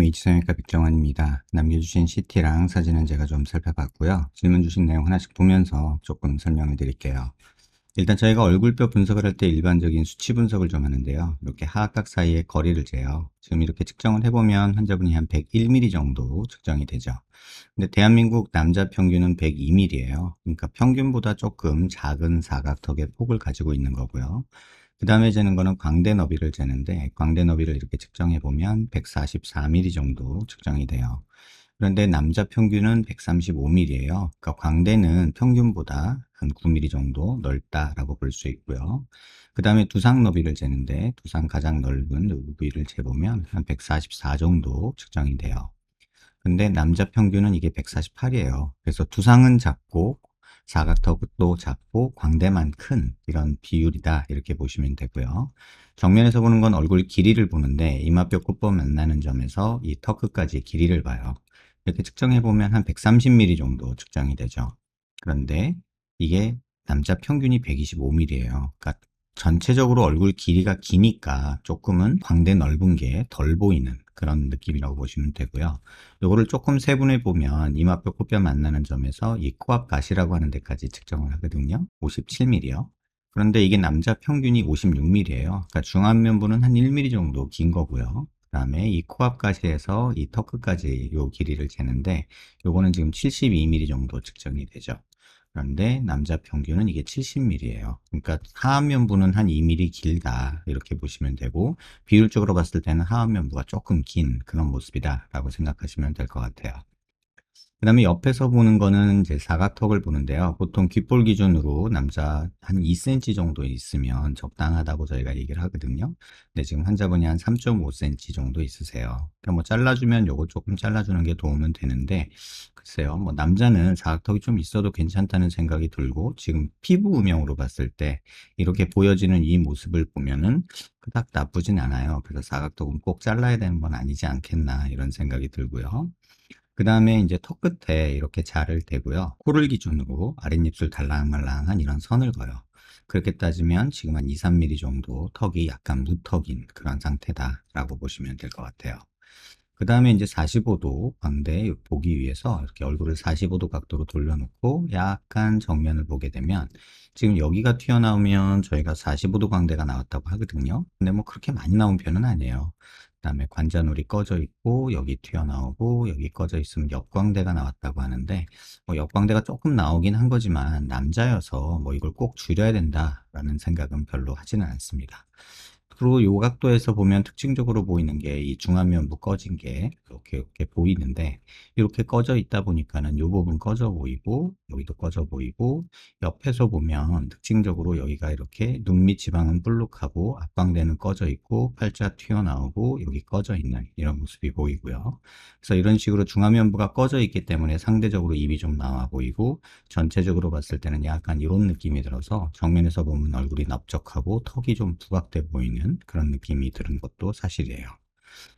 H성형외과 백정환입니다. 남겨주신 CT랑 사진은 제가 좀 살펴봤고요. 질문 주신 내용 하나씩 보면서 조금 설명을 드릴게요. 일단 저희가 얼굴뼈 분석을 할 때 일반적인 수치 분석을 좀 하는데요. 이렇게 하악각 사이의 거리를 재요. 지금 이렇게 측정을 해보면 환자분이 한 101mm 정도 측정이 되죠. 근데 대한민국 남자 평균은 102mm예요. 그러니까 평균보다 조금 작은 사각턱의 폭을 가지고 있는 거고요. 그 다음에 재는 거는 광대 너비를 재는데, 광대 너비를 이렇게 측정해 보면 144mm 정도 측정이 돼요. 그런데 남자 평균은 135mm예요. 그러니까 광대는 평균보다 한 9mm 정도 넓다라고 볼 수 있고요. 그 다음에 두상 너비를 재는데, 두상 가장 넓은 너비를 재보면 한 144 정도 측정이 돼요. 근데 남자 평균은 이게 148이에요. 그래서 두상은 작고 사각턱도 작고 광대만 큰 이런 비율이다, 이렇게 보시면 되고요. 정면에서 보는 건 얼굴 길이를 보는데 이마뼈 끝부 만나는 점에서 이 턱 끝까지 길이를 봐요. 이렇게 측정해 보면 한 130mm 정도 측정이 되죠. 그런데 이게 남자 평균이 125mm예요. 그러니까 전체적으로 얼굴 길이가 기니까 조금은 광대 넓은 게 덜 보이는 그런 느낌이라고 보시면 되고요. 요거를 조금 세분해 보면 이마뼈 코뼈 만나는 점에서 이 코앞 가시라고 하는 데까지 측정을 하거든요. 57mm요. 그런데 이게 남자 평균이 56mm예요. 그러니까 중안면부는 한 1mm 정도 긴 거고요. 그 다음에 이 코앞 가시에서 이 턱 끝까지 요 길이를 재는데 요거는 지금 72mm 정도 측정이 되죠. 그런데 남자 평균은 이게 70mm예요. 그러니까 하안면부는 한 2mm 길다, 이렇게 보시면 되고, 비율적으로 봤을 때는 하안면부가 조금 긴 그런 모습이다 라고 생각하시면 될 것 같아요. 그 다음에 옆에서 보는 거는 이제 사각턱을 보는데요. 보통 귓볼 기준으로 남자 한 2cm 정도 있으면 적당하다고 저희가 얘기를 하거든요. 근데 지금 환자분이 한 3.5cm 정도 있으세요. 그러니까 뭐 잘라주면 요거 조금 잘라주는 게 도움은 되는데, 글쎄요, 뭐 남자는 사각턱이 좀 있어도 괜찮다는 생각이 들고, 지금 피부 음영으로 봤을 때 이렇게 보여지는 이 모습을 보면은 그닥 나쁘진 않아요. 그래서 사각턱은 꼭 잘라야 되는 건 아니지 않겠나, 이런 생각이 들고요. 그 다음에 이제 턱 끝에 이렇게 자를 대고요. 코를 기준으로 아랫입술 달랑말랑한 이런 선을 그어요. 그렇게 따지면 지금 한 2, 3mm 정도 턱이 약간 무턱인 그런 상태다라고 보시면 될 것 같아요. 그 다음에 이제 45도 광대 보기 위해서 이렇게 얼굴을 45도 각도로 돌려놓고 약간 정면을 보게 되면, 지금 여기가 튀어나오면 저희가 45도 광대가 나왔다고 하거든요. 근데 뭐 그렇게 많이 나온 편은 아니에요. 그 다음에 관자놀이 꺼져 있고 여기 튀어나오고 여기 꺼져 있으면 옆광대가 나왔다고 하는데, 뭐 옆광대가 조금 나오긴 한 거지만 남자여서 뭐 이걸 꼭 줄여야 된다라는 생각은 별로 하지는 않습니다. 그리고 요 각도에서 보면 특징적으로 보이는 게 이 중안면부 꺼진 게 이렇게 보이는데, 이렇게 꺼져 있다 보니까는 요 부분 꺼져 보이고 여기도 꺼져 보이고, 옆에서 보면 특징적으로 여기가 이렇게 눈 밑 지방은 볼록하고 앞광대는 꺼져 있고 팔자 튀어나오고 여기 꺼져 있는 이런 모습이 보이고요. 그래서 이런 식으로 중안면부가 꺼져 있기 때문에 상대적으로 입이 좀 나와 보이고, 전체적으로 봤을 때는 약간 이런 느낌이 들어서 정면에서 보면 얼굴이 넓적하고 턱이 좀 부각돼 보이는 그런 느낌이 드는 것도 사실이에요.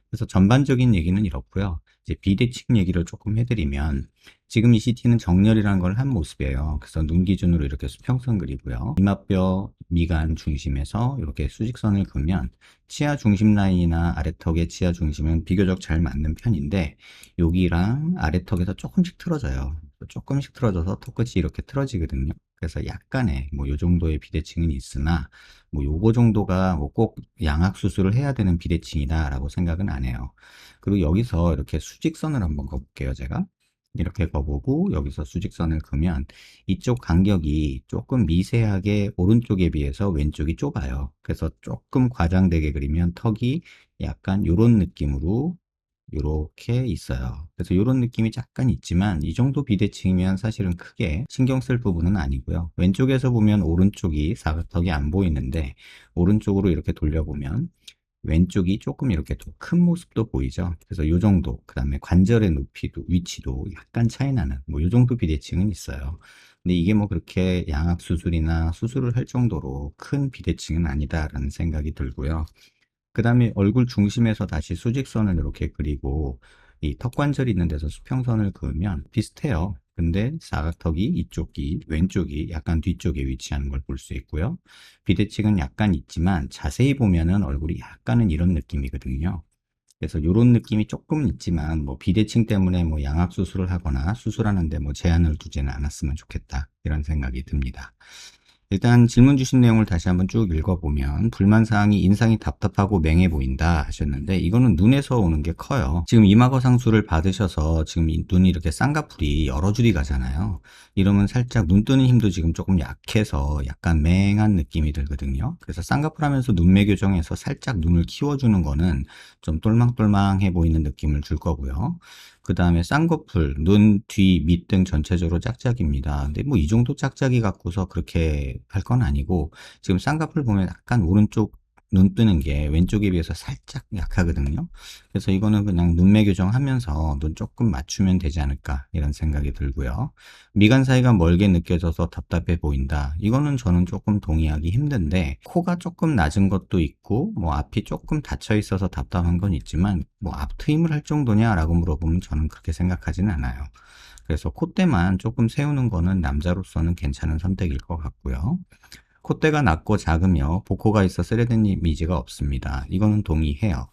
그래서 전반적인 얘기는 이렇고요. 이제 비대칭 얘기를 조금 해드리면, 지금 이 CT는 정렬이라는 걸 한 모습이에요. 그래서 눈 기준으로 이렇게 수평선 그리고요. 이마뼈 미간 중심에서 이렇게 수직선을 그으면 치아 중심 라인이나 아래턱의 치아 중심은 비교적 잘 맞는 편인데, 여기랑 아래턱에서 조금씩 틀어져요. 조금씩 틀어져서 턱 끝이 이렇게 틀어지거든요. 그래서 약간의 뭐 요 정도의 비대칭은 있으나, 뭐 요거 정도가 뭐 꼭 양악 수술을 해야 되는 비대칭이다라고 생각은 안 해요. 그리고 여기서 이렇게 수직선을 한번 그어볼게요, 제가. 이렇게 그어보고 여기서 수직선을 그으면 이쪽 간격이 조금 미세하게 오른쪽에 비해서 왼쪽이 좁아요. 그래서 조금 과장되게 그리면 턱이 약간 요런 느낌으로 요렇게 있어요. 그래서 요런 느낌이 약간 있지만 이 정도 비대칭이면 사실은 크게 신경 쓸 부분은 아니고요. 왼쪽에서 보면 오른쪽이 사각턱이 안 보이는데, 오른쪽으로 이렇게 돌려보면 왼쪽이 조금 이렇게 더 큰 모습도 보이죠. 그래서 요 정도, 그 다음에 관절의 높이도 위치도 약간 차이 나는 뭐 요 정도 비대칭은 있어요. 근데 이게 뭐 그렇게 양악 수술이나 수술을 할 정도로 큰 비대칭은 아니다라는 생각이 들고요. 그 다음에 얼굴 중심에서 다시 수직선을 이렇게 그리고 이 턱관절이 있는 데서 수평선을 그으면 비슷해요. 근데 사각턱이 이쪽이 왼쪽이 약간 뒤쪽에 위치하는 걸 볼 수 있고요. 비대칭은 약간 있지만 자세히 보면은 얼굴이 약간은 이런 느낌이거든요. 그래서 요런 느낌이 조금 있지만 뭐 비대칭 때문에 뭐 양악 수술을 하거나 수술하는데 뭐 제한을 두지는 않았으면 좋겠다. 이런 생각이 듭니다. 일단 질문 주신 내용을 다시 한번 쭉 읽어보면 불만사항이 인상이 답답하고 맹해 보인다 하셨는데 이거는 눈에서 오는 게 커요. 지금 이마거 상수를 받으셔서 지금 이 눈이 이렇게 쌍꺼풀이 여러 줄이 가잖아요. 이러면 살짝 눈 뜨는 힘도 지금 조금 약해서 약간 맹한 느낌이 들거든요. 그래서 쌍꺼풀 하면서 눈매 교정에서 살짝 눈을 키워주는 거는 좀 똘망똘망해 보이는 느낌을 줄 거고요. 그 다음에 쌍꺼풀, 눈, 뒤, 밑 등 전체적으로 짝짝입니다. 근데 뭐 이 정도 짝짝이 갖고서 그렇게 할 건 아니고 지금 쌍꺼풀 보면 약간 오른쪽 눈 뜨는 게 왼쪽에 비해서 살짝 약하거든요. 그래서 이거는 그냥 눈매 교정하면서 눈 조금 맞추면 되지 않을까 이런 생각이 들고요. 미간 사이가 멀게 느껴져서 답답해 보인다. 이거는 저는 조금 동의하기 힘든데 코가 조금 낮은 것도 있고 뭐 앞이 조금 닫혀 있어서 답답한 건 있지만 뭐 앞 트임을 할 정도냐라고 물어보면 저는 그렇게 생각하지는 않아요. 그래서 콧대만 조금 세우는 거는 남자로서는 괜찮은 선택일 것 같고요. 콧대가 낮고 작으며 복코가 있어 세련된 이미지가 없습니다. 이거는 동의해요.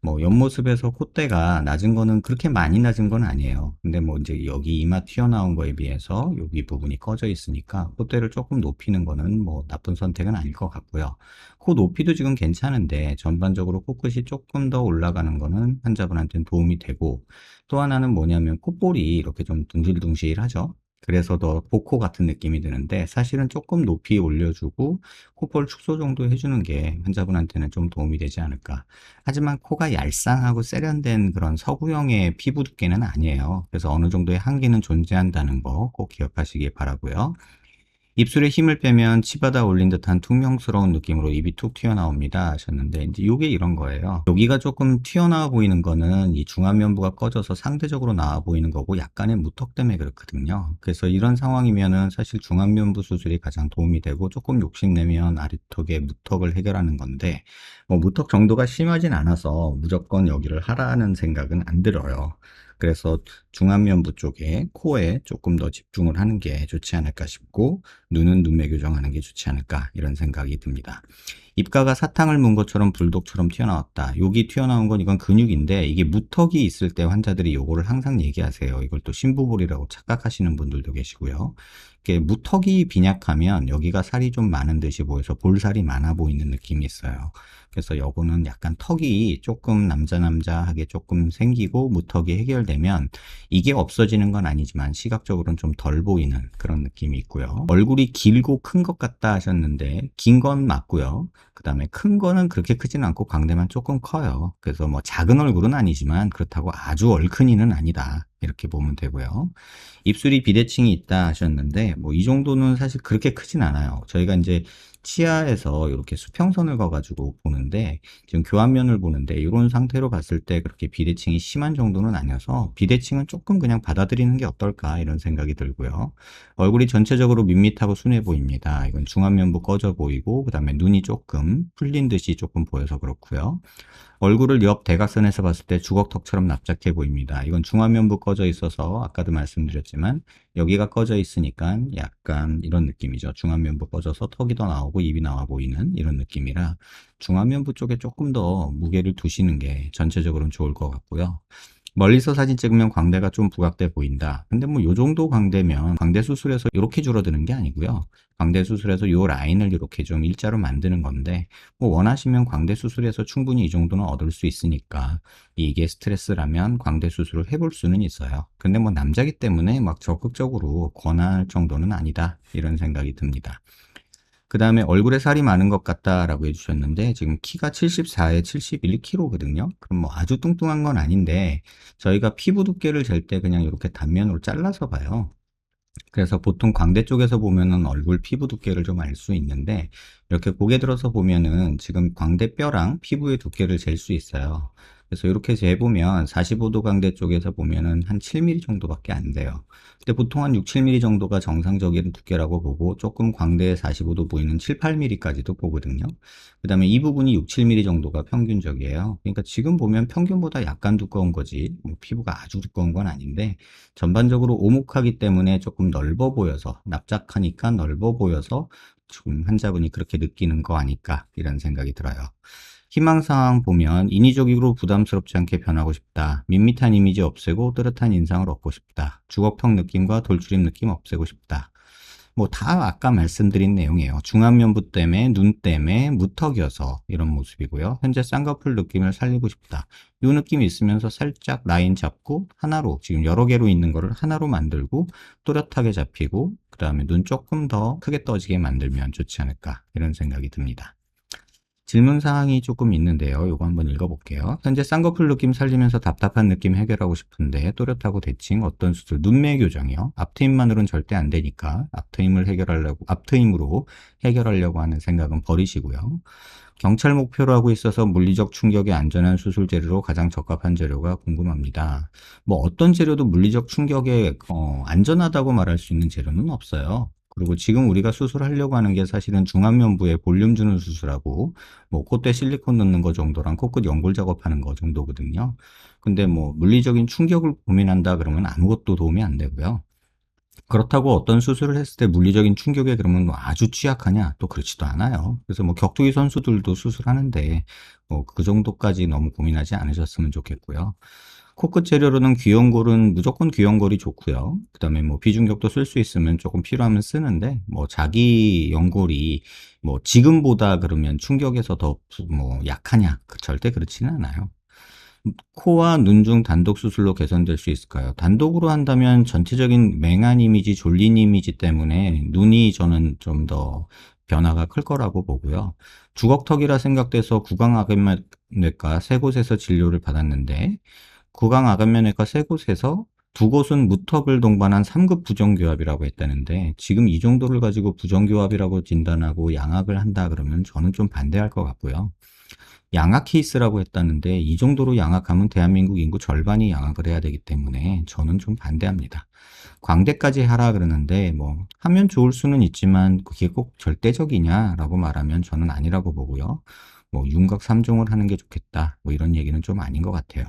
뭐 옆모습에서 콧대가 낮은 거는 그렇게 많이 낮은 건 아니에요. 근데 뭐 이제 여기 이마 튀어나온 거에 비해서 여기 부분이 꺼져 있으니까 콧대를 조금 높이는 거는 뭐 나쁜 선택은 아닐 것 같고요. 코 높이도 지금 괜찮은데 전반적으로 코끝이 조금 더 올라가는 거는 환자분한테는 도움이 되고 또 하나는 뭐냐면 콧볼이 이렇게 좀 둥실둥실하죠. 그래서 더 복코 같은 느낌이 드는데 사실은 조금 높이 올려주고 콧볼 축소 정도 해주는 게 환자분한테는 좀 도움이 되지 않을까. 하지만 코가 얄쌍하고 세련된 그런 서구형의 피부 두께는 아니에요. 그래서 어느 정도의 한계는 존재한다는 거 꼭 기억하시기 바라고요. 입술에 힘을 빼면 치받아 올린 듯한 퉁명스러운 느낌으로 입이 툭 튀어나옵니다 하셨는데 이제 요게 이런 거예요. 여기가 조금 튀어나와 보이는 거는 이 중안면부가 꺼져서 상대적으로 나와 보이는 거고 약간의 무턱 때문에 그렇거든요. 그래서 이런 상황이면은 사실 중안면부 수술이 가장 도움이 되고 조금 욕심내면 아래턱의 무턱을 해결하는 건데 뭐 무턱 정도가 심하진 않아서 무조건 여기를 하라는 생각은 안 들어요. 그래서 중안면부 쪽에 코에 조금 더 집중을 하는 게 좋지 않을까 싶고 눈은 눈매 교정하는 게 좋지 않을까 이런 생각이 듭니다. 입가가 사탕을 문 것처럼 불독처럼 튀어나왔다. 여기 튀어나온 건 이건 근육인데 이게 무턱이 있을 때 환자들이 요거를 항상 얘기하세요. 이걸 또 심부볼이라고 착각하시는 분들도 계시고요. 이게 무턱이 빈약하면 여기가 살이 좀 많은 듯이 보여서 볼살이 많아 보이는 느낌이 있어요. 그래서 요거는 약간 턱이 조금 남자하게 조금 생기고 무턱이 해결되면 이게 없어지는 건 아니지만 시각적으로는 좀 덜 보이는 그런 느낌이 있고요. 얼굴이 길고 큰 것 같다 하셨는데 긴 건 맞고요. 그 다음에 큰 거는 그렇게 크진 않고 광대만 조금 커요. 그래서 뭐 작은 얼굴은 아니지만 그렇다고 아주 얼큰이는 아니다. 이렇게 보면 되고요. 입술이 비대칭이 있다 하셨는데 뭐 이 정도는 사실 그렇게 크진 않아요. 저희가 이제 치아에서 이렇게 수평선을 그어가지고 보는데 지금 교환면을 보는데 이런 상태로 봤을 때 그렇게 비대칭이 심한 정도는 아니어서 비대칭은 조금 그냥 받아들이는 게 어떨까 이런 생각이 들고요. 얼굴이 전체적으로 밋밋하고 순해 보입니다. 이건 중안면부 꺼져 보이고 그 다음에 눈이 조금 풀린 듯이 조금 보여서 그렇고요. 얼굴을 옆 대각선에서 봤을 때 주걱턱처럼 납작해 보입니다. 이건 중안면부 꺼져 있어서 아까도 말씀드렸지만 여기가 꺼져 있으니까 약간 이런 느낌이죠. 중안면부 꺼져서 턱이 더 나오고 입이 나와 보이는 이런 느낌이라 중안면부 쪽에 조금 더 무게를 두시는 게 전체적으로는 좋을 것 같고요. 멀리서 사진 찍으면 광대가 좀 부각돼 보인다. 근데 뭐 요 정도 광대면 광대 수술에서 이렇게 줄어드는 게 아니고요. 광대 수술에서 요 라인을 이렇게 좀 일자로 만드는 건데 뭐 원하시면 광대 수술에서 충분히 이 정도는 얻을 수 있으니까 이게 스트레스라면 광대 수술을 해볼 수는 있어요. 근데 뭐 남자기 때문에 막 적극적으로 권할 정도는 아니다. 이런 생각이 듭니다. 그 다음에 얼굴에 살이 많은 것 같다라고 해주셨는데 지금 키가 74에 71kg거든요. 그럼 뭐 아주 뚱뚱한 건 아닌데 저희가 피부 두께를 잴 때 그냥 이렇게 단면으로 잘라서 봐요. 그래서 보통 광대 쪽에서 보면은 얼굴 피부 두께를 좀 알 수 있는데 이렇게 고개 들어서 보면은 지금 광대뼈랑 피부의 두께를 잴 수 있어요. 그래서 이렇게 재보면 45도 광대 쪽에서 보면은 한 7mm 정도밖에 안 돼요. 근데 보통 한 6, 7mm 정도가 정상적인 두께라고 보고 조금 광대에 45도 보이는 7, 8mm까지도 보거든요. 그 다음에 이 부분이 6, 7mm 정도가 평균적이에요. 그러니까 지금 보면 평균보다 약간 두꺼운 거지 뭐 피부가 아주 두꺼운 건 아닌데 전반적으로 오목하기 때문에 조금 넓어 보여서 납작하니까 넓어 보여서 지금 환자분이 그렇게 느끼는 거 아닐까 이런 생각이 들어요. 희망사항 보면 인위적으로 부담스럽지 않게 변하고 싶다. 밋밋한 이미지 없애고 또렷한 인상을 얻고 싶다. 주걱턱 느낌과 돌출입 느낌 없애고 싶다. 뭐 다 아까 말씀드린 내용이에요. 중안면부 때문에 눈 때문에 무턱이어서 이런 모습이고요. 현재 쌍꺼풀 느낌을 살리고 싶다. 이 느낌이 있으면서 살짝 라인 잡고 하나로 지금 여러 개로 있는 거를 하나로 만들고 또렷하게 잡히고 그 다음에 눈 조금 더 크게 떠지게 만들면 좋지 않을까 이런 생각이 듭니다. 질문 사항이 조금 있는데요. 이거 한번 읽어볼게요. 현재 쌍꺼풀 느낌 살리면서 답답한 느낌 해결하고 싶은데 또렷하고 대칭 어떤 수술? 눈매 교정이요. 앞트임만으로는 절대 안 되니까 앞트임으로 해결하려고 하는 생각은 버리시고요. 경찰 목표로 하고 있어서 물리적 충격에 안전한 수술 재료로 가장 적합한 재료가 궁금합니다. 뭐 어떤 재료도 물리적 충격에 안전하다고 말할 수 있는 재료는 없어요. 그리고 지금 우리가 수술하려고 하는 게 사실은 중안면부에 볼륨 주는 수술하고 뭐 콧대 실리콘 넣는 거 정도랑 코끝 연골 작업하는 거 정도거든요. 근데 뭐 물리적인 충격을 고민한다 그러면 아무것도 도움이 안 되고요. 그렇다고 어떤 수술을 했을 때 물리적인 충격에 그러면 뭐 아주 취약하냐? 또 그렇지도 않아요. 그래서 뭐 격투기 선수들도 수술하는데 뭐 그 정도까지 너무 고민하지 않으셨으면 좋겠고요. 코끝 재료로는 귀연골은 무조건 귀연골이 좋고요. 그 다음에 뭐 비중격도 쓸 수 있으면 조금 필요하면 쓰는데 뭐 자기 연골이 뭐 지금보다 그러면 충격에서 더 뭐 약하냐? 절대 그렇지는 않아요. 코와 눈 중 단독 수술로 개선될 수 있을까요? 단독으로 한다면 전체적인 맹한 이미지, 졸린 이미지 때문에 눈이 저는 좀 더 변화가 클 거라고 보고요. 주걱턱이라 생각돼서 구강암면외과 세 곳에서 진료를 받았는데 구강암면외과 세 곳에서 두 곳은 무턱을 동반한 3급 부정교합이라고 했다는데 지금 이 정도를 가지고 부정교합이라고 진단하고 양악을 한다 그러면 저는 좀 반대할 것 같고요. 양악 케이스라고 했다는데 이 정도로 양악하면 대한민국 인구 절반이 양악을 해야 되기 때문에 저는 좀 반대합니다. 광대까지 하라 그러는데 뭐 하면 좋을 수는 있지만 그게 꼭 절대적이냐라고 말하면 저는 아니라고 보고요. 뭐 윤곽 3종을 하는 게 좋겠다 뭐 이런 얘기는 좀 아닌 것 같아요.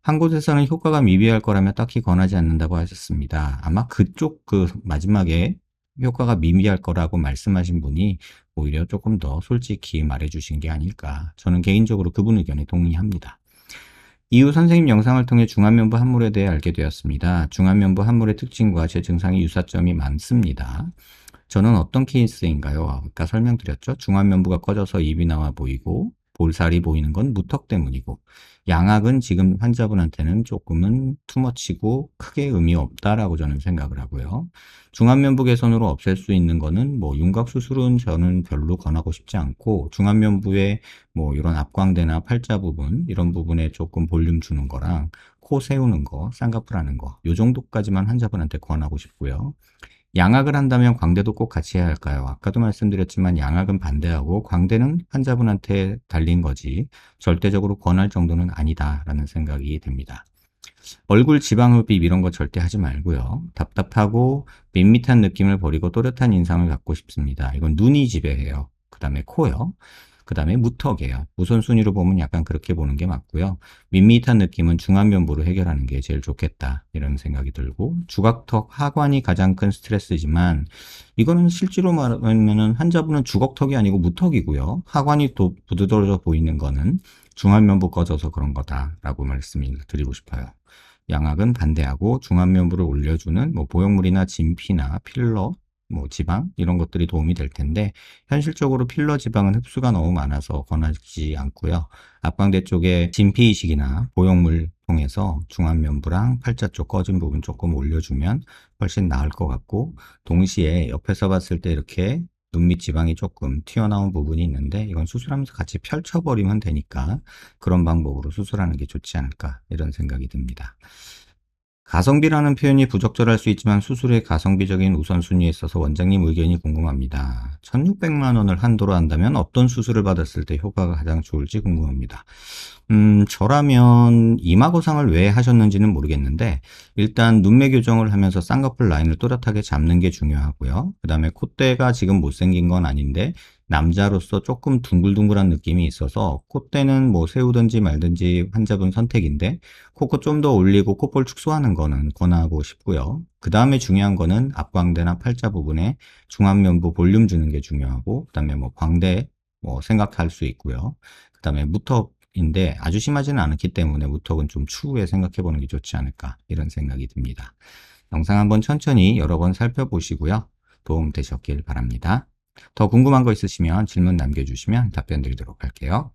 한 곳에서는 효과가 미비할 거라며 딱히 권하지 않는다고 하셨습니다. 아마 그쪽 마지막에 효과가 미비할 거라고 말씀하신 분이 오히려 조금 더 솔직히 말해주신 게 아닐까. 저는 개인적으로 그분 의견에 동의합니다. 이후 선생님 영상을 통해 중안면부 함몰에 대해 알게 되었습니다. 중안면부 함몰의 특징과 제 증상이 유사점이 많습니다. 저는 어떤 케이스인가요? 아까 설명드렸죠. 중안면부가 꺼져서 입이 나와 보이고 볼살이 보이는 건 무턱 때문이고 양악은 지금 환자분한테는 조금은 투머치고 크게 의미 없다라고 저는 생각을 하고요. 중안면부 개선으로 없앨 수 있는 거는 뭐 윤곽 수술은 저는 별로 권하고 싶지 않고 중안면부에 뭐 이런 앞광대나 팔자 부분 이런 부분에 조금 볼륨 주는 거랑 코 세우는 거, 쌍꺼풀 하는 거 요 정도까지만 환자분한테 권하고 싶고요. 양악을 한다면 광대도 꼭 같이 해야 할까요? 아까도 말씀드렸지만 양악은 반대하고 광대는 환자분한테 달린 거지 절대적으로 권할 정도는 아니다라는 생각이 듭니다. 얼굴 지방흡입 이런 거 절대 하지 말고요. 답답하고 밋밋한 느낌을 버리고 또렷한 인상을 갖고 싶습니다. 이건 눈이 지배해요. 그 다음에 코요. 그 다음에 무턱이에요. 우선순위로 보면 약간 그렇게 보는 게 맞고요. 밋밋한 느낌은 중안면부로 해결하는 게 제일 좋겠다 이런 생각이 들고 주걱턱 하관이 가장 큰 스트레스지만 이거는 실제로 말하면 환자분은 주걱턱이 아니고 무턱이고요. 하관이 또 부드러져 보이는 거는 중안면부 꺼져서 그런 거다라고 말씀을 드리고 싶어요. 양악은 반대하고 중안면부를 올려주는 뭐 보형물이나 진피나 필러 뭐 지방 이런 것들이 도움이 될 텐데 현실적으로 필러 지방은 흡수가 너무 많아서 권하지 않고요. 앞광대 쪽에 진피 이식이나 보형물 통해서 중안면부랑 팔자 쪽 꺼진 부분 조금 올려주면 훨씬 나을 것 같고 동시에 옆에서 봤을 때 이렇게 눈 밑 지방이 조금 튀어나온 부분이 있는데 이건 수술하면서 같이 펼쳐버리면 되니까 그런 방법으로 수술하는 게 좋지 않을까 이런 생각이 듭니다. 가성비라는 표현이 부적절할 수 있지만 수술의 가성비적인 우선순위에 있어서 원장님 의견이 궁금합니다. 1600만 원을 한도로 한다면 어떤 수술을 받았을 때 효과가 가장 좋을지 궁금합니다. 저라면 이마 거상을 왜 하셨는지는 모르겠는데 일단 눈매 교정을 하면서 쌍꺼풀 라인을 또렷하게 잡는 게 중요하고요. 그 다음에 콧대가 지금 못생긴 건 아닌데 남자로서 조금 둥글둥글한 느낌이 있어서 콧대는 뭐 세우든지 말든지 환자분 선택인데 코끝 좀 더 올리고 콧볼 축소하는 거는 권하고 싶고요. 그 다음에 중요한 거는 앞광대나 팔자 부분에 중안면부 볼륨 주는 게 중요하고 그 다음에 뭐 광대 뭐 생각할 수 있고요. 그 다음에 무턱인데 아주 심하지는 않기 때문에 무턱은 좀 추후에 생각해 보는 게 좋지 않을까 이런 생각이 듭니다. 영상 한번 천천히 여러 번 살펴보시고요. 도움 되셨길 바랍니다. 더 궁금한 거 있으시면 질문 남겨주시면 답변 드리도록 할게요.